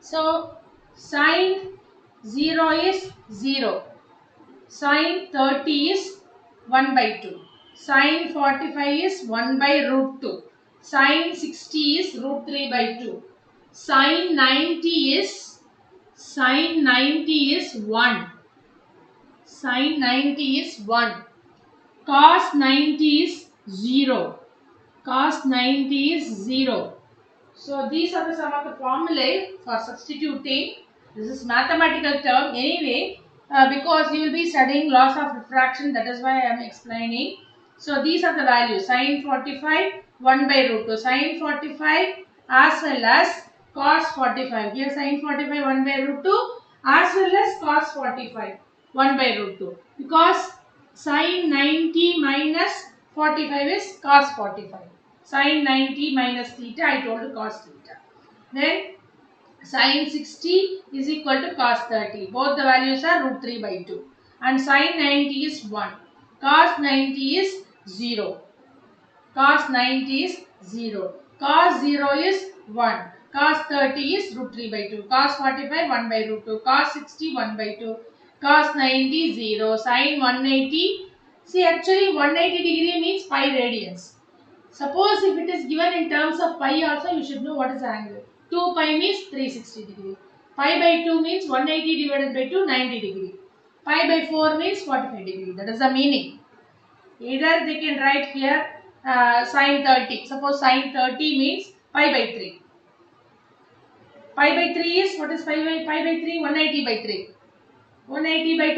So sine 0 is 0. Sine 30 is 1 by 2. Sine 45 is 1 by root 2. Sine 60 is root 3 by 2. Sine 90 is 1. Sine 90 is 1. Cos 90 is 0. Cos 90 is 0. So these are some of the formulae for substituting. This is mathematical term anyway, because you will be studying laws of refraction. That is why I am explaining. So these are the values: sin 45 1 by root 2, sin 45 as well as cos 45. Here sin 45 1 by root 2 as well as cos 45 1 by root 2, because sin 90 minus 45 is cos 45. Sin 90 minus theta, I told cos theta. Then sin 60 is equal to cos 30. Both the values are root 3 by 2. And sin 90 is 1. Cos 90 is 0. Cos 90 is 0. Cos 0 is 1. Cos 30 is root 3 by 2. Cos 45 1 by root 2. Cos 60 1 by 2. Cos 90 0. Sin 180. See, actually 180 degree means pi radians. Suppose if it is given in terms of pi also, you should know what is the angle. 2 pi means 360 degree. Pi by 2 means 180 divided by 2, 90 degree. Pi by 4 means 45 degree. That is the meaning. Either they can write here sin 30. Suppose sin 30 means pi by 3. Pi by 3 is, what is pi by 3? 180 by 3. 180 by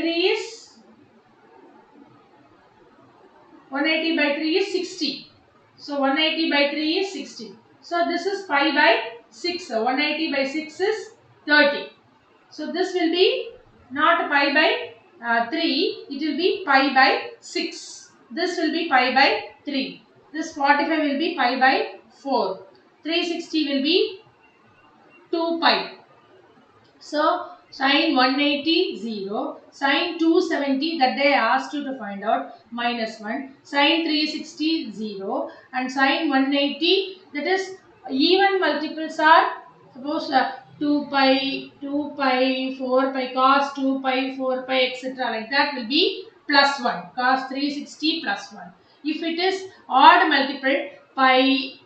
3 is 60. So 180 by 3 is 60. So this is pi by 6. So 180 by 6 is 30. So this will be not pi by 3. It will be pi by 6. This will be pi by 3. This 45 will be pi by 4. 360 will be 2 pi. So sin 180 0, sin 270 that they asked you to find out minus 1, sin 360 0, and sin 180, that is even multiples are, suppose 2 pi, 4 pi, cos 2 pi, 4 pi, etc. like that will be plus 1, cos 360 plus 1. If it is odd multiple, pi,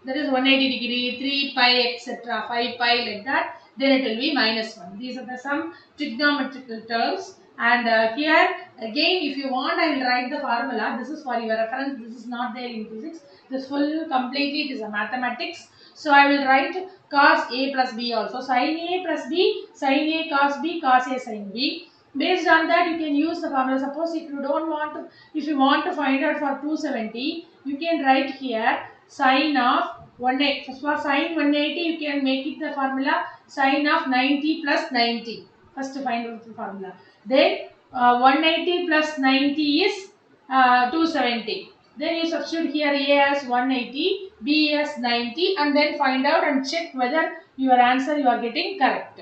that is 180 degree, 3 pi, etc., 5 pi like that, then it will be minus 1. These are the some trigonometrical terms. And here again, if you want, I will write the formula. This is for your reference. This is not there in physics. This full completely it is a mathematics. So I will write cos A plus B also. Sin A plus B, sin A cos B, cos A sin B. Based on that, you can use the formula. Suppose if you don't want to, if you want to find out for 270, you can write here sin of 180. For sin 180, you can make it the formula sin of 90 plus 90. First find out the formula. Then 180 plus 90 is 270. Then you substitute here A as 180, B as 90, and then find out and check whether your answer you are getting correct.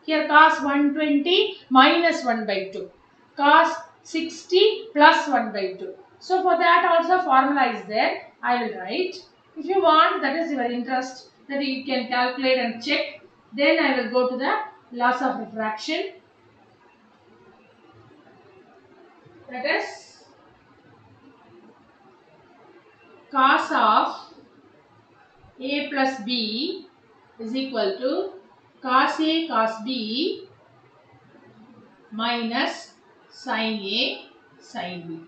Here cos 120 minus 1 by 2. Cos 60 plus 1 by 2. So for that also formula is there. I will write. If you want, that is your interest, that you can calculate and check. Then I will go to the laws of refraction. That is cos of A plus B is equal to cos A cos B minus sin A sin B.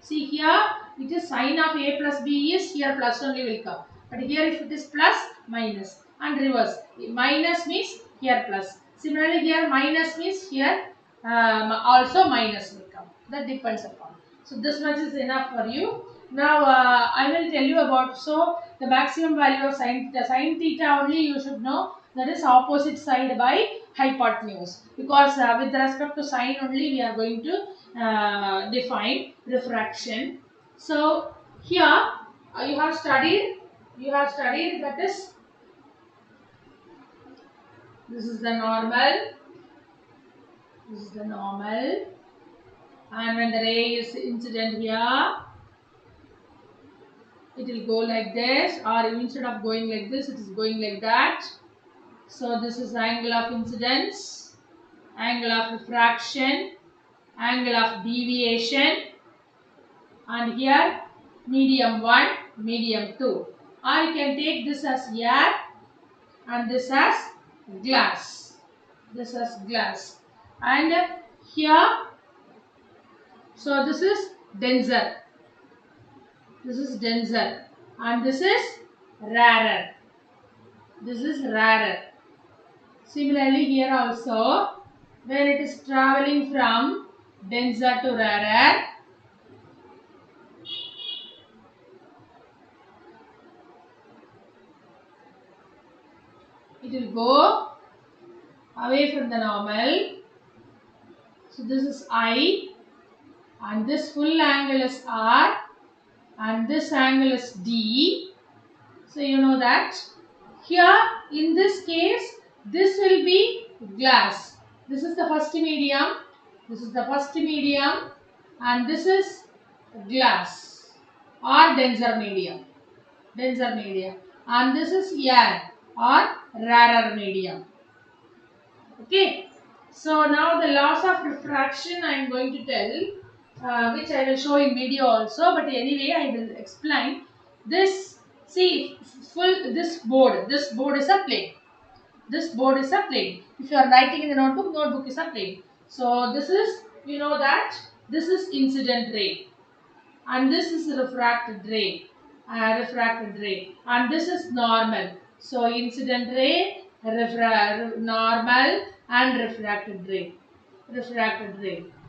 See here, it is sin of A plus B is here plus only will come. But here if it is plus, minus, and reverse. Minus means here plus. Similarly here minus means here also minus will come. That depends upon. So this much is enough for you. Now I will tell you about, so the maximum value of sin theta. Sin theta only you should know, that is opposite side by hypotenuse. Because with respect to sine only we are going to define refraction. So here you have studied that is, this is the normal, and when the ray is incident here, it will go like this, or instead of going like this, it is going like that. So this is angle of incidence, angle of refraction, angle of deviation, and here medium 1, medium 2. Or you can take this as air and this as glass. This as glass. And here, so this is denser. This is denser. And this is rarer. This is rarer. Similarly, here also, when it is traveling from denser to rarer, it will go away from the normal. So this is I, and this full angle is R, and this angle is D. So you know that. Here in this case, this will be glass. This is the first medium, this is the first medium, and this is glass or denser medium. Denser medium. And this is air or rarer medium. Okay. So now the laws of refraction I am going to tell, which I will show in video also. But anyway, I will explain this. See, this board is a plane. This board is a plane. If you are writing in the notebook, notebook is a plane. So this is, you know that this is incident ray, and this is refracted ray, and this is normal. So incident ray, normal, and refracted ray.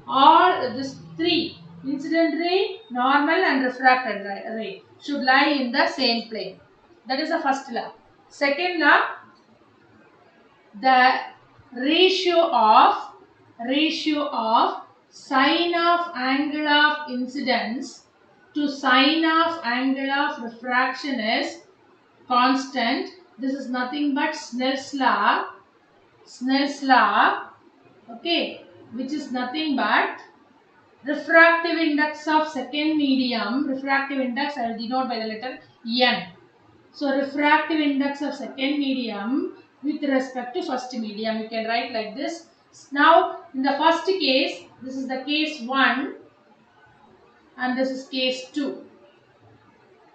All this three, incident ray, normal, and refracted ray, should lie in the same plane. That is the first law. Second law, the ratio of sine of angle of incidence to sine of angle of refraction is constant. This is nothing but Snell's law. Okay, which is nothing but refractive index of second medium. Refractive index I will denote by the letter N. So refractive index of second medium with respect to first medium, you can write like this. Now in the first case, this is the case 1 and this is case 2.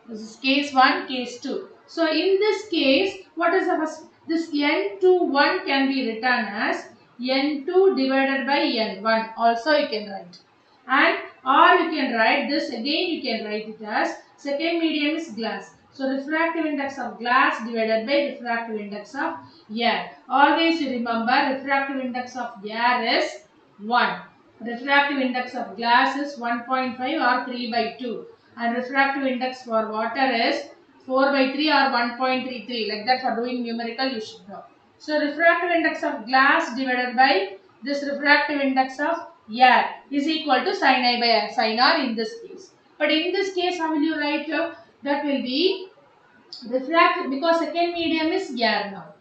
This is case 1, case 2. So in this case, what is the first? This N21 can be written as N2 divided by N1. Also you can write. And or you can write this again, you can write it as second medium is glass. So refractive index of glass divided by refractive index of air. Always you remember refractive index of air is 1. Refractive index of glass is 1.5 or 3 by 2. And refractive index for water is 4 by 3 or 1.33. Like that, for doing numerical you should know. So refractive index of glass divided by this refractive index of air is equal to sin I by sin R in this case. But in this case, how will you write? That will be refractive, because second medium is air now.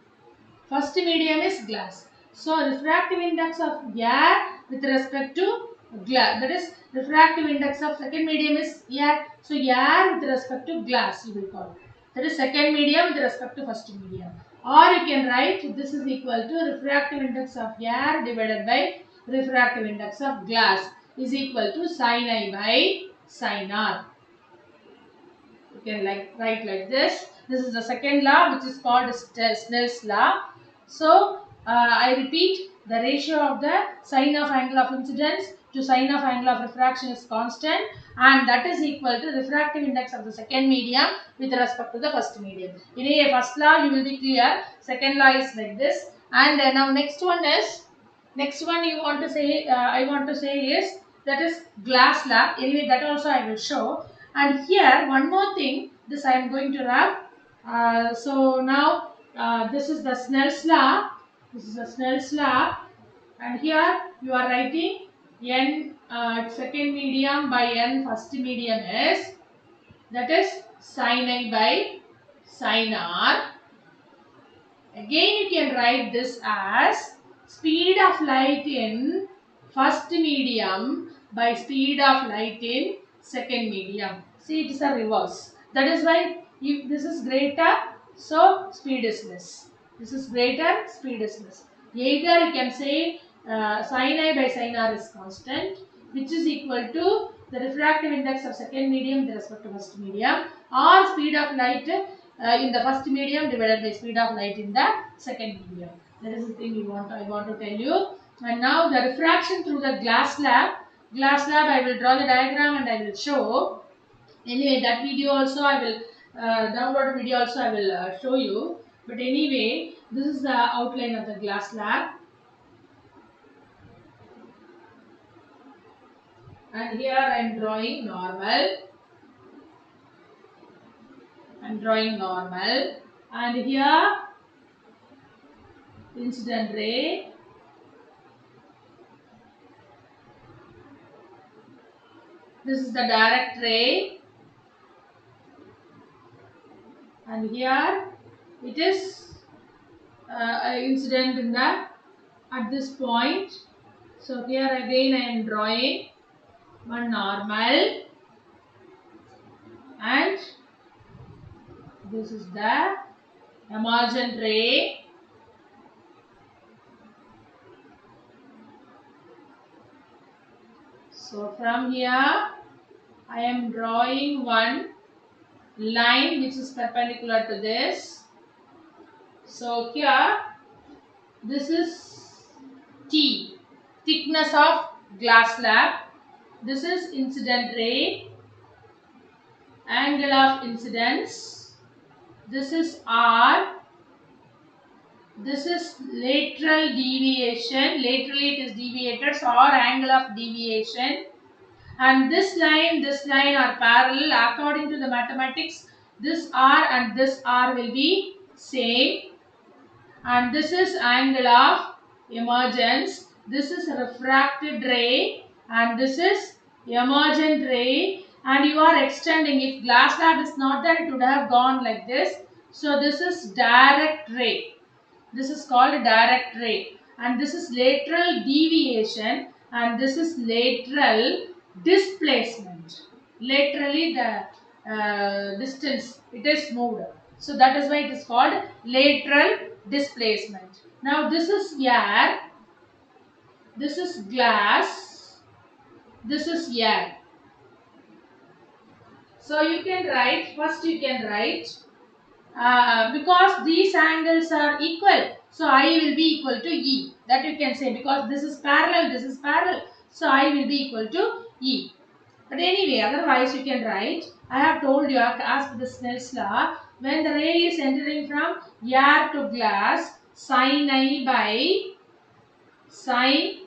First medium is glass. So refractive index of air with respect to glass, that is refractive index of second medium is air. So air with respect to glass you will call. That is second medium with respect to first medium. Or you can write this is equal to refractive index of air divided by refractive index of glass is equal to sin I by sin R. You can write like this. This is the second law, which is called Snell's law. So I repeat, the ratio of the sine of angle of incidence to sine of angle of refraction is constant, and that is equal to refractive index of the second medium with respect to the first medium. In a first law you will be clear. Second law is like this. And now next one you want to say, I want to say is, that is glass law. Anyway, that also I will show. And here one more thing, this I am going to wrap. So now this is the Snell's law. This is the Snell's law, and here you are writing N second medium by N first medium is, that is sin I by sin R. Again you can write this as speed of light in first medium by speed of light in second medium. See, it is a reverse. That is why if this is greater, so speed is less. This is greater, speed is less. Either you can say sin I by sin r is constant, which is equal to the refractive index of second medium with respect to first medium, or speed of light in the first medium divided by speed of light in the second medium. That is the thing I want to tell you. And now the refraction through the glass slab. Glass slab, I will draw the diagram and I will show. Anyway, that video also I will download video also I will show you. But anyway, this is the outline of the glass slab. And here I am drawing normal. And here incident ray. This is the direct ray. And here it is incident in the at this point. So here again I am drawing one normal, and this is the emergent ray. So from here I am drawing one line which is perpendicular to this. So here this is T, thickness of glass slab. This is incident ray, angle of incidence. This is R. This is lateral deviation. Laterally it is deviated, so R angle of deviation. And this line are parallel according to the mathematics. This R and this R will be same. And this is angle of emergence. This is refracted ray and this is emergent ray. And you are extending. If glass slab is not there, it would have gone like this. So this is direct ray. This is called direct ray. And this is lateral deviation and this is lateral displacement. Laterally the distance it is moved. So that is why it is called lateral displacement. Now this is air, this is glass, this is air. So you can write, first you can write because these angles are equal, so I will be equal to E. That you can say, because this is parallel, so I will be equal to E. But anyway, otherwise you can write, I have told you as per the Snell's law, when the ray is entering from air to glass, sin I by sin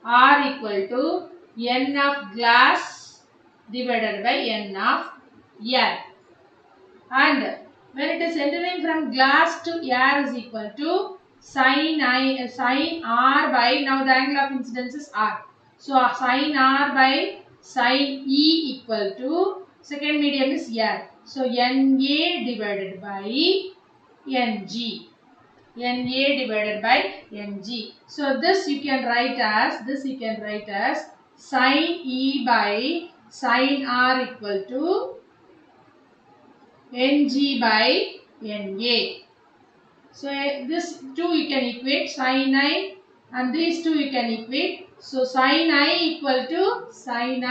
R equal to n of glass divided by n of air. And when it is entering from glass to air is equal to sin R by, now the angle of incidence is R. So sin R by sin E equal to, second medium is air. So Na divided by Ng. Na divided by Ng. So this you can write as, sin E by sin R equal to Ng by Na. So this two you can equate, sin I, and these two you can equate. So sin I equal to sin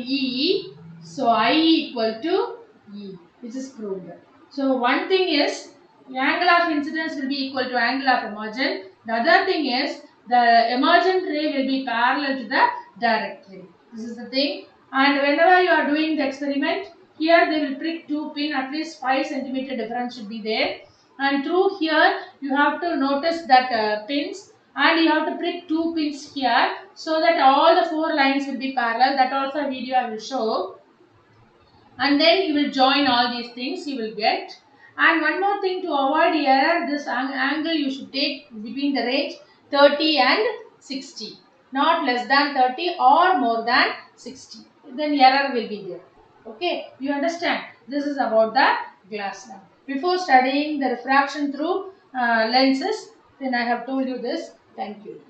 E. So I equal to E. This is proved. So one thing is, the angle of incidence will be equal to angle of emergent. The other thing is, the emergent ray will be parallel to the direct ray. This is the thing. And whenever you are doing the experiment, here they will prick two pin, at least 5 cm difference should be there. And through here you have to notice that pins, and you have to prick two pins here, so that all the 4 lines will be parallel. That also a video I will show. And then you will join all these things, you will get. And one more thing to avoid error, this angle you should take between the range 30 and 60. Not less than 30 or more than 60. Then error will be there. Okay, you understand? This is about the glass slab. Before studying the refraction through lenses, then I have told you this. Thank you.